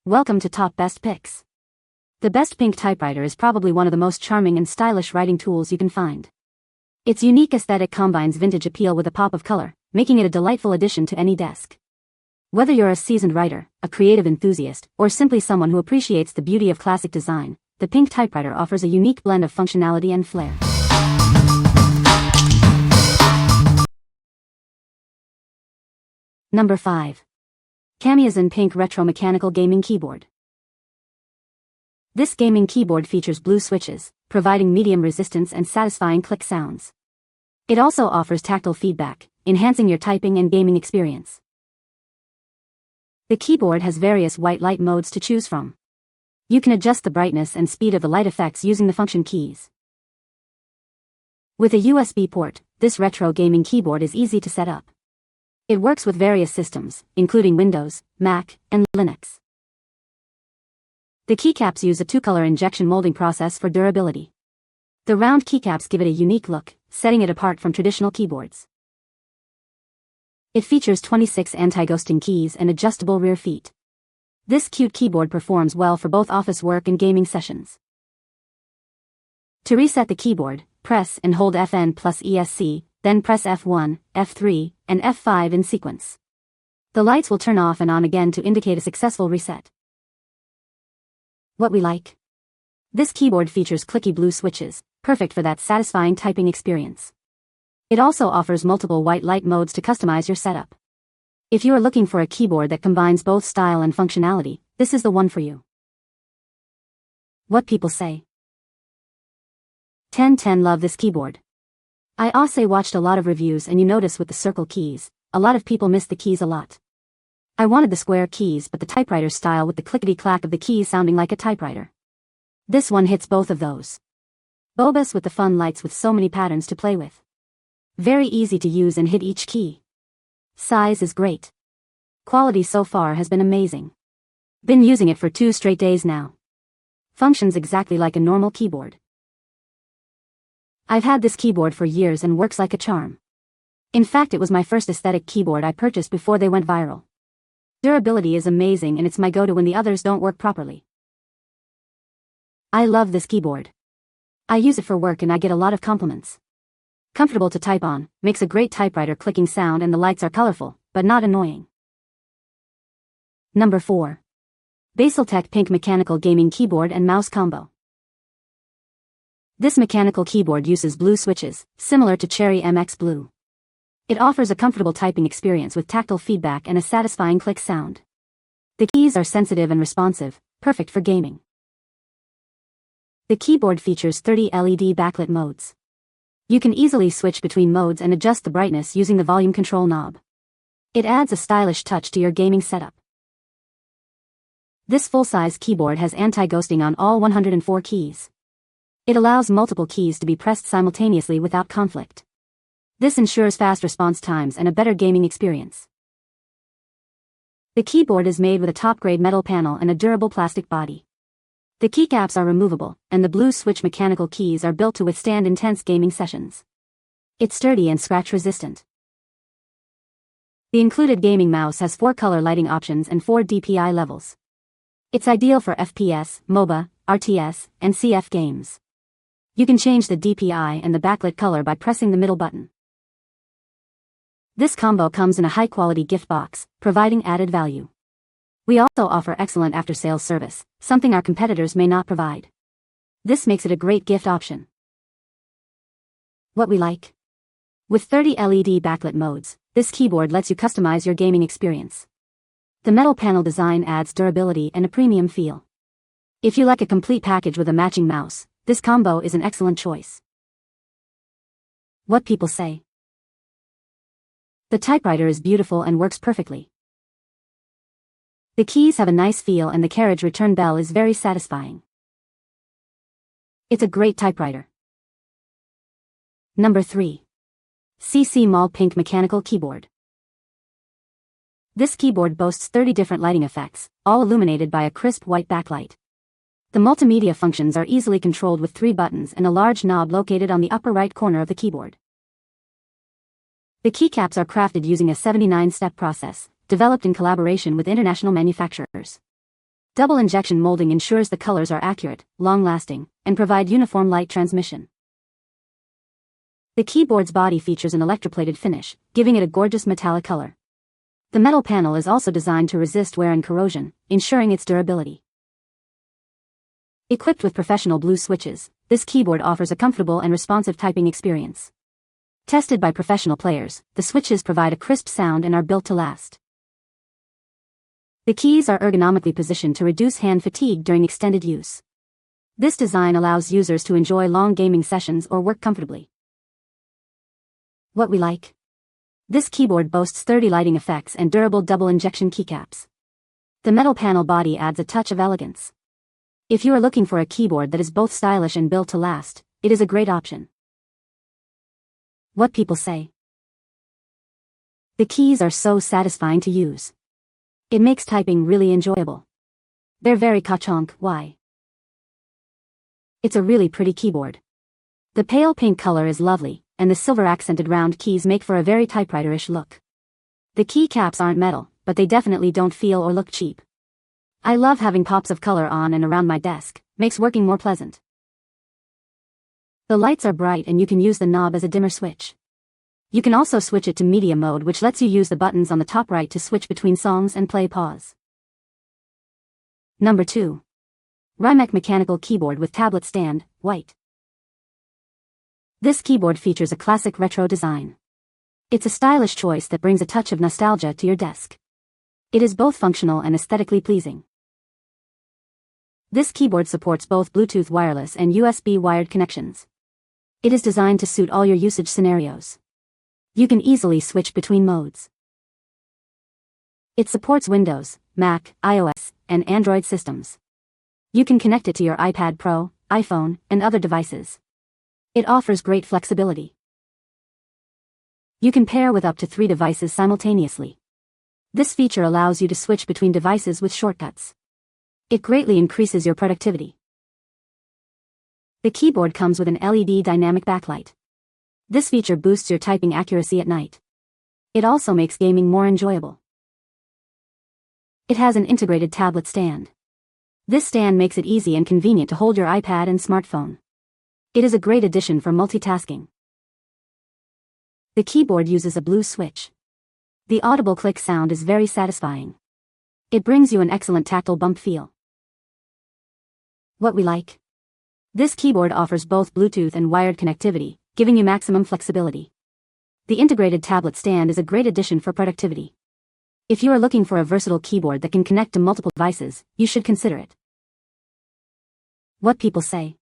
Welcome to Top Best Picks. The best Pink Typewriter is probably one of the most charming and stylish writing tools you can find. Its unique aesthetic combines vintage appeal with a pop of color, making it a delightful addition to any desk. Whether you're a seasoned writer, a creative enthusiast, or simply someone who appreciates the beauty of classic design, the Pink Typewriter offers a unique blend of functionality and flair. Number 5. Camiysn Pink Retro Mechanical Gaming Keyboard. This gaming keyboard features blue switches, providing medium resistance and satisfying click sounds. It also offers tactile feedback, enhancing your typing and gaming experience. The keyboard has various white light modes to choose from. You can adjust the brightness and speed of the light effects using the function keys. With a USB port, this retro gaming keyboard is easy to set up. It works with various systems, including Windows, Mac, and Linux. The keycaps use a two-color injection molding process for durability. The round keycaps give it a unique look, setting it apart from traditional keyboards. It features 26 anti-ghosting keys and adjustable rear feet. This cute keyboard performs well for both office work and gaming sessions. To reset the keyboard, press and hold Fn plus ESC, then press F1, F3, and F5 in sequence. The lights will turn off and on again to indicate a successful reset. What we like. This keyboard features clicky blue switches, perfect for that satisfying typing experience. It also offers multiple white light modes to customize your setup. If you are looking for a keyboard that combines both style and functionality, this is the one for you. What people say. 10/10 love this keyboard. I also watched a lot of reviews and you notice with the circle keys, a lot of people miss the keys a lot. I wanted the square keys but the typewriter style with the clickety-clack of the keys sounding like a typewriter. This one hits both of those. Bulbous with the fun lights with so many patterns to play with. Very easy to use and hit each key. Size is great. Quality so far has been amazing. Been using it for 2 straight days now. Functions exactly like a normal keyboard. I've had this keyboard for years and works like a charm. In fact, it was my first aesthetic keyboard I purchased before they went viral. Durability is amazing and it's my go-to when the others don't work properly. I love this keyboard. I use it for work and I get a lot of compliments. Comfortable to type on, makes a great typewriter clicking sound and the lights are colorful, but not annoying. Number 4. Basaltech Pink Mechanical Gaming Keyboard and Mouse Combo. This mechanical keyboard uses blue switches, similar to Cherry MX Blue. It offers a comfortable typing experience with tactile feedback and a satisfying click sound. The keys are sensitive and responsive, perfect for gaming. The keyboard features 30 LED backlit modes. You can easily switch between modes and adjust the brightness using the volume control knob. It adds a stylish touch to your gaming setup. This full-size keyboard has anti-ghosting on all 104 keys. It allows multiple keys to be pressed simultaneously without conflict. This ensures fast response times and a better gaming experience. The keyboard is made with a top-grade metal panel and a durable plastic body. The keycaps are removable, and the blue switch mechanical keys are built to withstand intense gaming sessions. It's sturdy and scratch-resistant. The included gaming mouse has 4 color lighting options and 4 DPI levels. It's ideal for FPS, MOBA, RTS, and CF games. You can change the DPI and the backlit color by pressing the middle button. This combo comes in a high-quality gift box, providing added value. We also offer excellent after-sales service, something our competitors may not provide. This makes it a great gift option. What we like. With 30 LED backlit modes, this keyboard lets you customize your gaming experience. The metal panel design adds durability and a premium feel. If you like a complete package with a matching mouse, this combo is an excellent choice. What people say. The typewriter is beautiful and works perfectly. The keys have a nice feel and the carriage return bell is very satisfying. It's a great typewriter. Number 3. Camiysn Pink Mechanical Keyboard. This keyboard boasts 30 different lighting effects, all illuminated by a crisp white backlight. The multimedia functions are easily controlled with 3 buttons and a large knob located on the upper right corner of the keyboard. The keycaps are crafted using a 79-step process, developed in collaboration with international manufacturers. Double injection molding ensures the colors are accurate, long-lasting, and provide uniform light transmission. The keyboard's body features an electroplated finish, giving it a gorgeous metallic color. The metal panel is also designed to resist wear and corrosion, ensuring its durability. Equipped with professional blue switches, this keyboard offers a comfortable and responsive typing experience. Tested by professional players, the switches provide a crisp sound and are built to last. The keys are ergonomically positioned to reduce hand fatigue during extended use. This design allows users to enjoy long gaming sessions or work comfortably. What we like. This keyboard boasts 30 lighting effects and durable double injection keycaps. The metal panel body adds a touch of elegance. If you are looking for a keyboard that is both stylish and built to last, it is a great option. What people say. The keys are so satisfying to use. It makes typing really enjoyable. They're very ka-chonk. Why? It's a really pretty keyboard. The pale pink color is lovely, and the silver accented round keys make for a very typewriter-ish look. The key caps aren't metal, but they definitely don't feel or look cheap. I love having pops of color on and around my desk, makes working more pleasant. The lights are bright and you can use the knob as a dimmer switch. You can also switch it to media mode, which lets you use the buttons on the top right to switch between songs and play pause. Number 2. RYMEK mechanical keyboard with tablet stand, white. This keyboard features a classic retro design. It's a stylish choice that brings a touch of nostalgia to your desk. It is both functional and aesthetically pleasing. This keyboard supports both Bluetooth wireless and USB wired connections. It is designed to suit all your usage scenarios. You can easily switch between modes. It supports Windows, Mac, iOS, and Android systems. You can connect it to your iPad Pro, iPhone, and other devices. It offers great flexibility. You can pair with up to 3 devices simultaneously. This feature allows you to switch between devices with shortcuts. It greatly increases your productivity. The keyboard comes with an LED dynamic backlight. This feature boosts your typing accuracy at night. It also makes gaming more enjoyable. It has an integrated tablet stand. This stand makes it easy and convenient to hold your iPad and smartphone. It is a great addition for multitasking. The keyboard uses a blue switch. The audible click sound is very satisfying. It brings you an excellent tactile bump feel. What we like. This keyboard offers both Bluetooth and wired connectivity, giving you maximum flexibility. The integrated tablet stand is a great addition for productivity. If you are looking for a versatile keyboard that can connect to multiple devices, you should consider it. What people say.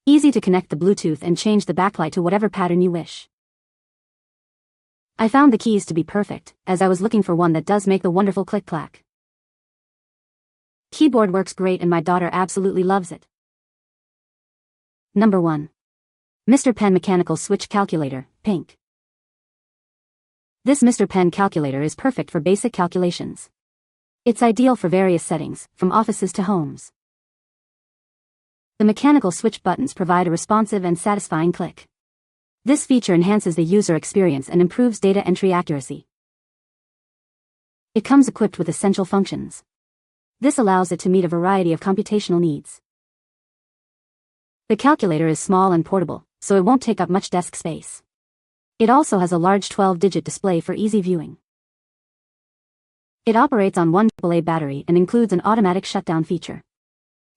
Easy to connect the Bluetooth and change the backlight to whatever pattern you wish. I found the keys to be perfect, as I was looking for one that does make the wonderful click-clack. Keyboard works great and my daughter absolutely loves it. Number 1. Mr. Pen Mechanical Switch Calculator, Pink. This Mr. Pen calculator is perfect for basic calculations. It's ideal for various settings, from offices to homes. The mechanical switch buttons provide a responsive and satisfying click. This feature enhances the user experience and improves data entry accuracy. It comes equipped with essential functions. This allows it to meet a variety of computational needs. The calculator is small and portable, so it won't take up much desk space. It also has a large 12-digit display for easy viewing. It operates on one AAA battery and includes an automatic shutdown feature.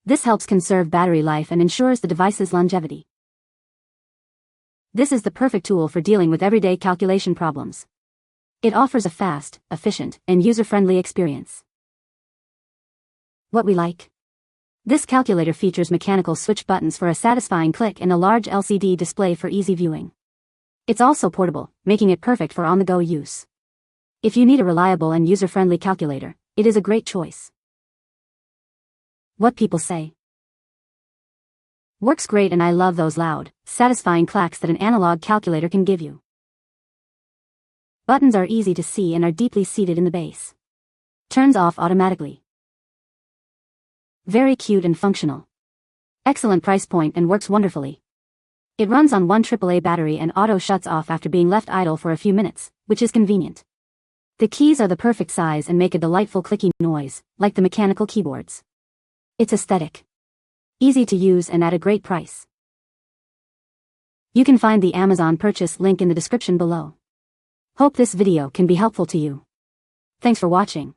This helps conserve battery life and ensures the device's longevity. This is the perfect tool for dealing with everyday calculation problems. It offers a fast, efficient, and user-friendly experience. What we like. This calculator features mechanical switch buttons for a satisfying click and a large LCD display for easy viewing. It's also portable, making it perfect for on-the-go use. If you need a reliable and user-friendly calculator, it is a great choice. What people say. Works great and I love those loud, satisfying clacks that an analog calculator can give you. Buttons are easy to see and are deeply seated in the base. Turns off automatically. Very cute and functional. Excellent price point and works wonderfully. It runs on one AAA battery and auto shuts off after being left idle for a few minutes, which is convenient. The keys are the perfect size and make a delightful clicky noise, like the mechanical keyboards. It's aesthetic, easy to use and at a great price. You can find the Amazon purchase link in the description below. Hope this video can be helpful to you. Thanks for watching.